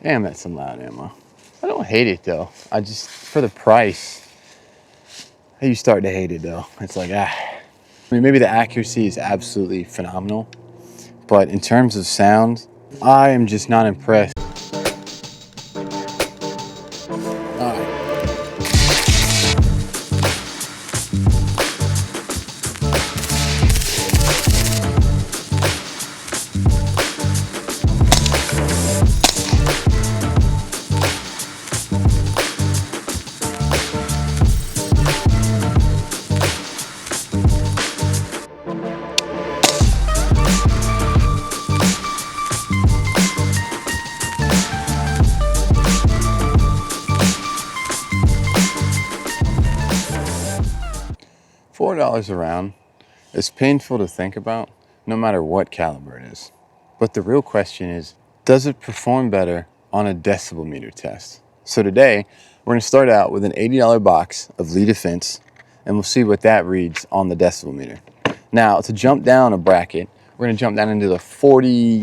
Damn, that's some loud ammo. I don't hate it though. I just, for the price, you start to hate it though. It's like, I mean, maybe the accuracy is absolutely phenomenal, but in terms of sound, I am just not impressed. All right. $4 a round is painful to think about, no matter what caliber it is. But the real question is, does it perform better on a decibel meter test? So today, we're going to start out with an $80 box of Lehigh Defense, and we'll see what that reads on the decibel meter. Now, to jump down a bracket, we're going to jump down into the 40,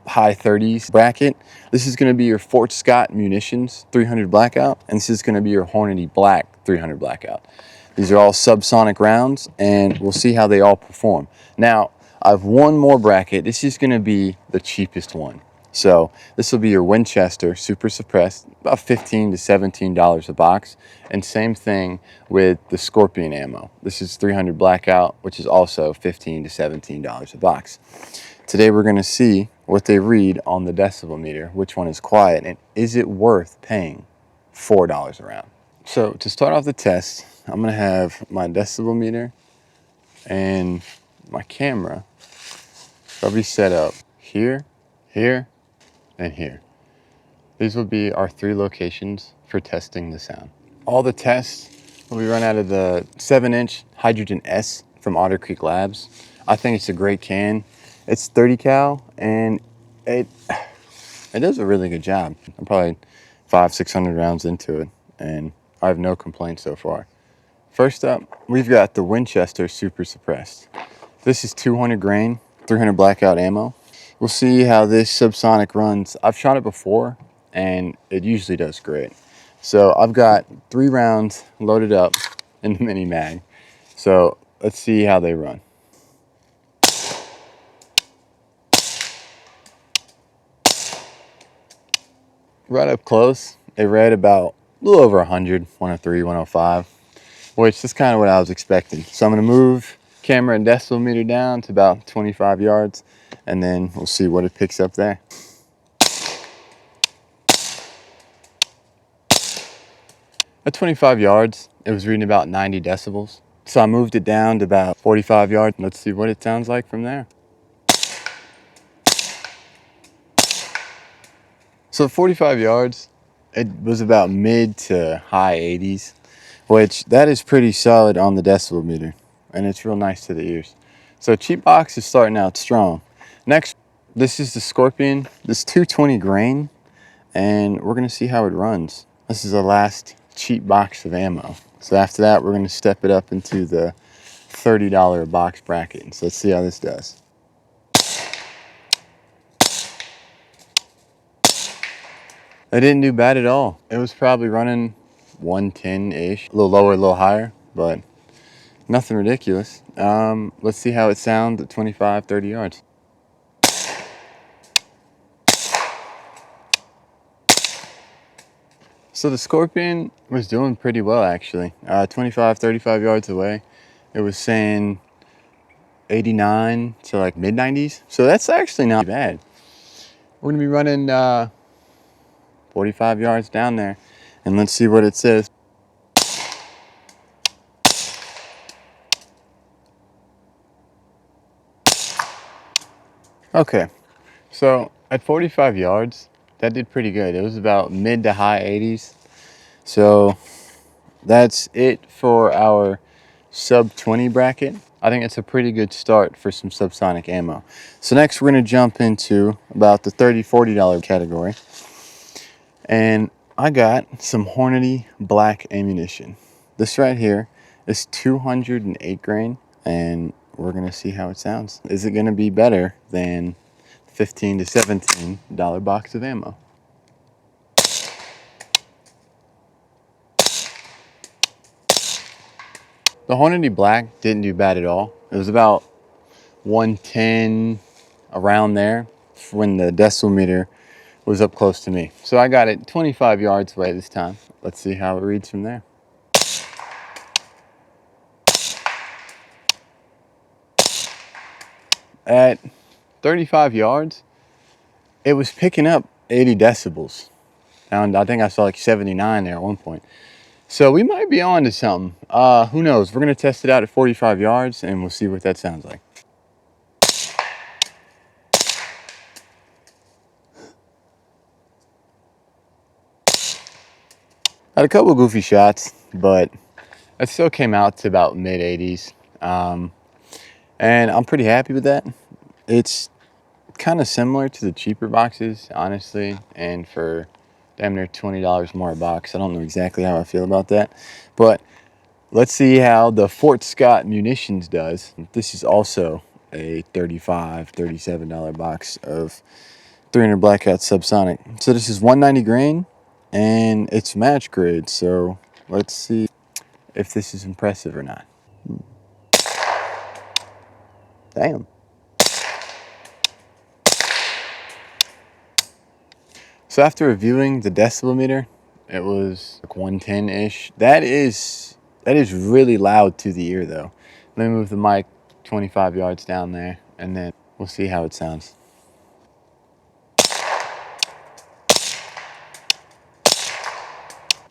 high 30s bracket. This is going to be your Scott Munitions 300 Blackout, and this is going to be your Hornady Black 300 Blackout. These are all subsonic rounds, and we'll see how they all perform. Now, I have one more bracket. This is going to be the cheapest one. So this will be your Winchester super suppressed, about $15 to $17 a box. And same thing with the Scorpion ammo. This is 300 Blackout, which is also $15 to $17 a box. Today we're going to see what they read on the decibel meter, which one is quiet, and is it worth paying $4 a round. So to start off the test, I'm going to have my decibel meter and my camera probably set up here, here, and here. These will be our 3 locations for testing the sound. All the tests will be run out of the 7-inch Hydrogen S from Otter Creek Labs. I think it's a great can. It's 30 cal, and it does a really good job. I'm probably 500-600 rounds into it, and I have no complaints so far. First up, we've got the Winchester Super Suppressed. This is 200 grain, 300 Blackout ammo. We'll see how this subsonic runs. I've shot it before, and it usually does great. So I've got 3 rounds loaded up in the mini mag. So let's see how they run. Right up close, it read about a little over 100, 103, 105. Which is kind of what I was expecting. So I'm going to move camera and decibel meter down to about 25 yards, and then we'll see what it picks up there. At 25 yards, it was reading about 90 decibels. So I moved it down to about 45 yards. Let's see what it sounds like from there. So 45 yards, it was about mid to high 80s. Which that is pretty solid on the decibel meter, and it's real nice to the ears. So cheap box is starting out strong. Next, this is the Scorpion. This 220 grain, and we're gonna see how it runs. This is the last cheap box of ammo. So after that, we're gonna step it up into the $30 a box bracket. So let's see how this does. It didn't do bad at all. It was probably running 110-ish, a little lower, a little higher, but nothing ridiculous. Let's see how it sounds at 25, 30 yards. So the Scorpion was doing pretty well, actually. 25, 35 yards away, it was saying 89 to like mid 90s. So that's actually not bad. We're gonna be running 45 yards down there, and let's see what it says. Okay, so at 45 yards, that did pretty good. It was about mid to high 80s. So that's it for our sub 20 bracket. I think it's a pretty good start for some subsonic ammo. So next we're going to jump into about the $30, $40 category. And I got some Hornady Black ammunition. This right here is 208 grain, and we're going to see how it sounds. Is it going to be better than $15 to $17 box of ammo? The Hornady Black didn't do bad at all. It was about 110 around there when the decibel meter was up close to me. So I got it 25 yards away this time. Let's see how it reads from there. At 35 yards, it was picking up 80 decibels. And I think I saw like 79 there at one point. So we might be on to something. Who knows? We're going to test it out at 45 yards and we'll see what that sounds like. Had a couple goofy shots, but it still came out to about mid 80s. And I'm pretty happy with that. It's kind of similar to the cheaper boxes, honestly, and for damn near $20 more a box. I don't know exactly how I feel about that, but let's see how the Scott Munitions does. This is also a $37 box of 300 Blackout Subsonic. So this is 190 grain and it's match grid. So let's see if this is impressive or not. Damn. So after reviewing the decibel meter, it was like 110-ish. That is really loud to the ear though. Let me move the mic 25 yards down there and then we'll see how it sounds.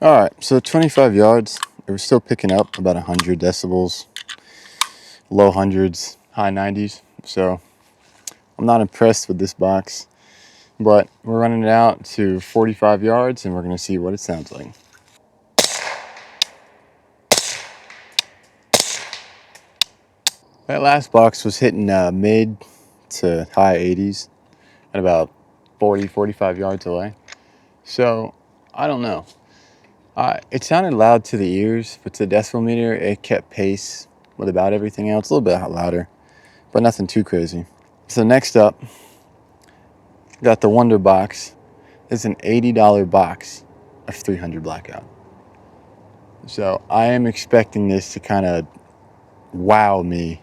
All right, so 25 yards, it was still picking up about 100 decibels, low hundreds, high 90s. So I'm not impressed with this box, but we're running it out to 45 yards and we're gonna see what it sounds like. That last box was hitting mid to high 80s at about 40, 45 yards away. So I don't know. It sounded loud to the ears, but to the decibel meter, it kept pace with about everything else. A little bit louder, but nothing too crazy. So next up, got the Wonder Box. It's an $80 box of 300 Blackout. So I am expecting this to kind of wow me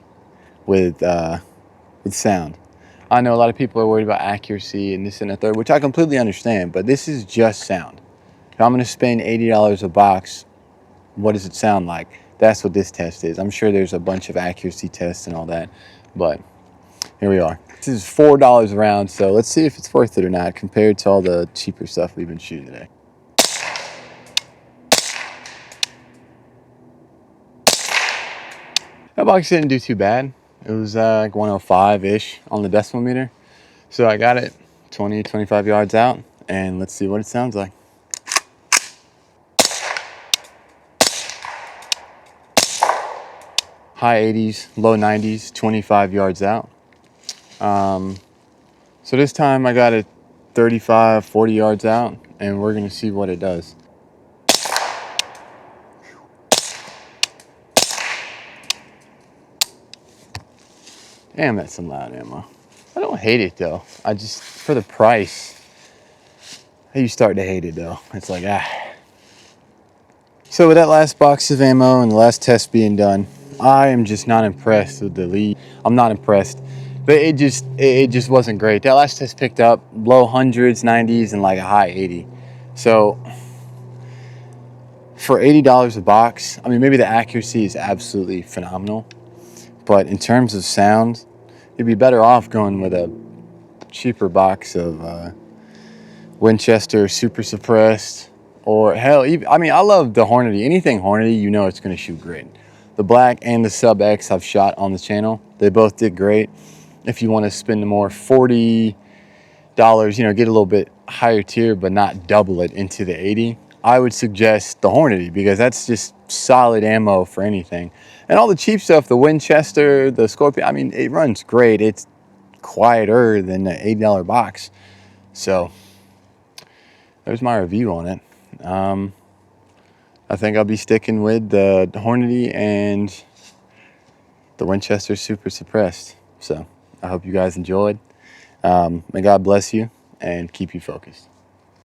with sound. I know a lot of people are worried about accuracy and this and the third, which I completely understand, but this is just sound. If I'm going to spend $80 a box, what does it sound like? That's what this test is. I'm sure there's a bunch of accuracy tests and all that, but here we are. This is $4 a round, so let's see if it's worth it or not compared to all the cheaper stuff we've been shooting today. That box didn't do too bad. It was like 105-ish on the decibel meter. So I got it 20, 25 yards out, and let's see what it sounds like. High 80s, low 90s, 25 yards out. So this time I got it 35, 40 yards out, and we're gonna see what it does. Damn, that's some loud ammo. I don't hate it though. I just, for the price, you start to hate it though. It's like, So with that last box of ammo and the last test being done, I am just not impressed with the lead. I'm not impressed. But it just wasn't great. That last test picked up low hundreds, 90s, and like a high 80. So for $80 a box, I mean, maybe the accuracy is absolutely phenomenal, but in terms of sound, you'd be better off going with a cheaper box of Winchester super suppressed, or hell, even, I mean, I love the Hornady. Anything Hornady, you know it's going to shoot great. The Black and the Sub X I've shot on the channel. They both did great. If you want to spend more $40, you know, get a little bit higher tier, but not double it into the 80, I would suggest the Hornady, because that's just solid ammo for anything. And all the cheap stuff, the Winchester, the Scorpion, I mean, it runs great. It's quieter than the $80 box. So there's my review on it. I think I'll be sticking with the Hornady and the Winchester super suppressed. So I hope you guys enjoyed. May God bless you and keep you focused.